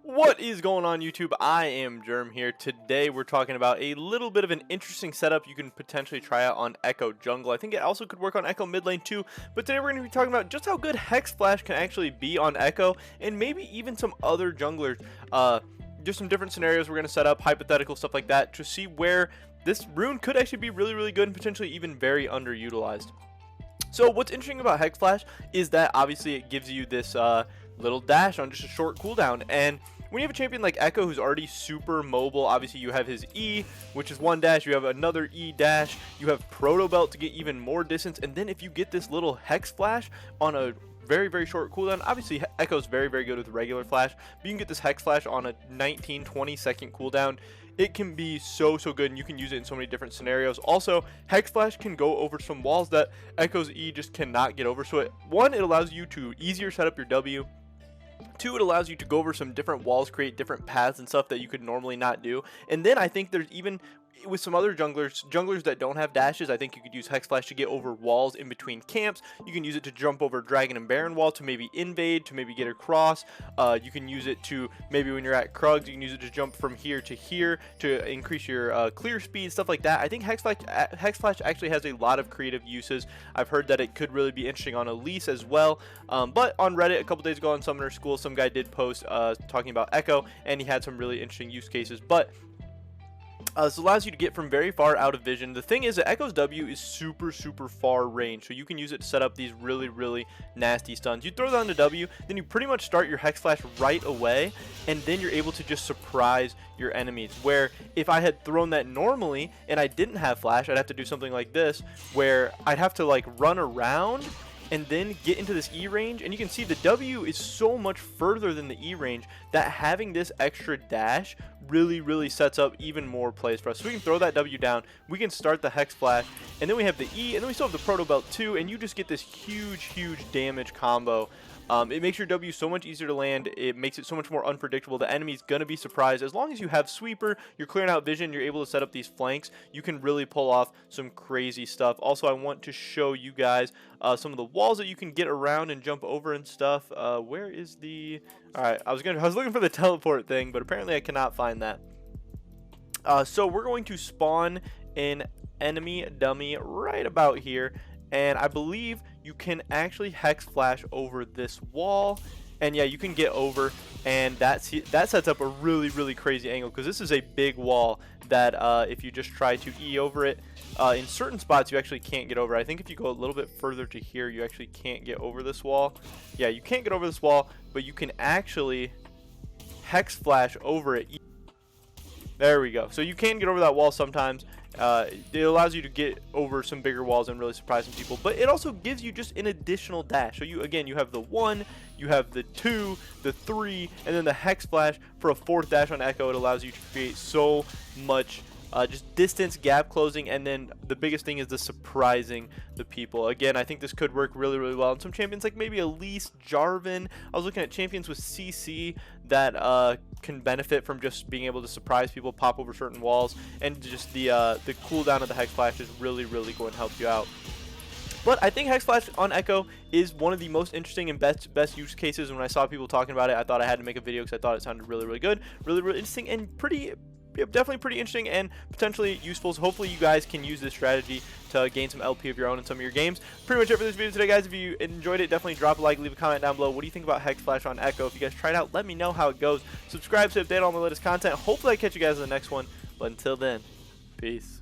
What is going on, YouTube? I am Germ here. Today we're talking about a little bit of an interesting setup you can potentially try out on Ekko jungle. I think it also could work on Ekko mid lane too, but today we're going to be talking about just how good Hexflash can actually be on Ekko and maybe even some other junglers. Just some different scenarios we're going to set up, hypothetical stuff like that, to see where this rune could actually be really good and potentially even very underutilized. So what's interesting about Hexflash is that obviously it gives you this little dash on just a short cooldown, and when you have a champion like Ekko who's already super mobile, obviously you have his E, which is one dash, you have another E dash, you have Proto Belt to get even more distance, and then if you get this little Hex Flash on a very short cooldown, obviously Ekko's very good with regular flash, but you can get this Hex Flash on a 19-20 second cooldown. It can be so good, and you can use it in so many different scenarios. Also, Hex Flash can go over some walls that Ekko's E just cannot get over. So it allows you to easier set up your W. 2, it allows you to go over some different walls, create different paths and stuff that you could normally not do. And then I think there's even, with some other junglers that don't have dashes, I think you could use Hex Flash to get over walls in between camps. You can use it to jump over Dragon and Baron wall to maybe invade, to maybe get across. You can use it to maybe when you're at Krugs, you can use it to jump from here to increase your clear speed, stuff like that. I think Hex Flash actually has a lot of creative uses. I've heard that it could really be interesting on Elise as well. But on Reddit a couple days ago on Summoner School, some guy did post talking about Ekko, and he had some really interesting use cases. But this allows you to get from very far out of vision. The thing is that Ekko's W is super far range, so you can use it to set up these really nasty stuns. You throw down the W, then you pretty much start your Hex Flash right away, and then you're able to just surprise your enemies. Where if I had thrown that normally and I didn't have Flash, I'd have to do something like this, where I'd have to like run around and then get into this E range, and you can see the W is so much further than the E range that having this extra dash really sets up even more plays for us. So we can throw that W down, we can start the Hex Flash, and then we have the E, and then we still have the Proto Belt too, and you just get this huge damage combo. It makes your W so much easier to land. It makes it so much more unpredictable. The enemy's gonna be surprised. As long as you have Sweeper, you're clearing out vision, you're able to set up these flanks, you can really pull off some crazy stuff. Also, I want to show you guys some of the walls that you can get around and jump over and stuff. Where is the... Alright, I was looking for the teleport thing, but apparently I cannot find that. So we're going to spawn an enemy dummy right about here, and I believe you can actually Hex Flash over this wall, and yeah, you can get over, and that sets up a really crazy angle, because this is a big wall that if you just try to E over it, in certain spots you actually can't get over. I think if you go a little bit further to here, you actually can't get over this wall. Yeah, you can't get over this wall, but you can actually Hex Flash over it. There we go. So you can get over that wall sometimes. It allows you to get over some bigger walls and really surprise some people, but it also gives you just an additional dash. So you have the 1, you have the 2, the 3, and then the Hex Flash for a 4th dash on Ekko. It allows you to create so much just distance, gap closing, and then the biggest thing is the surprising the people. Again, I think this could work really well on some champions like maybe Elise, Jarvan. I was looking at champions with CC that can benefit from just being able to surprise people, pop over certain walls, and just the cooldown of the Hex Flash is really going to help you out. But I think Hex Flash on Ekko is one of the most interesting and best use cases. When I saw people talking about it, I thought I had to make a video because I thought it sounded really good, really interesting, and definitely pretty interesting and potentially useful. So hopefully you guys can use this strategy to gain some LP of your own in some of your games. Pretty much it for this video today, guys. If you enjoyed it, definitely drop a like, leave a comment down below. What do you think about Hex Flash on Ekko? If you guys try it out, let me know how it goes. Subscribe to update all my latest content. Hopefully I catch you guys in the next one. But until then, peace.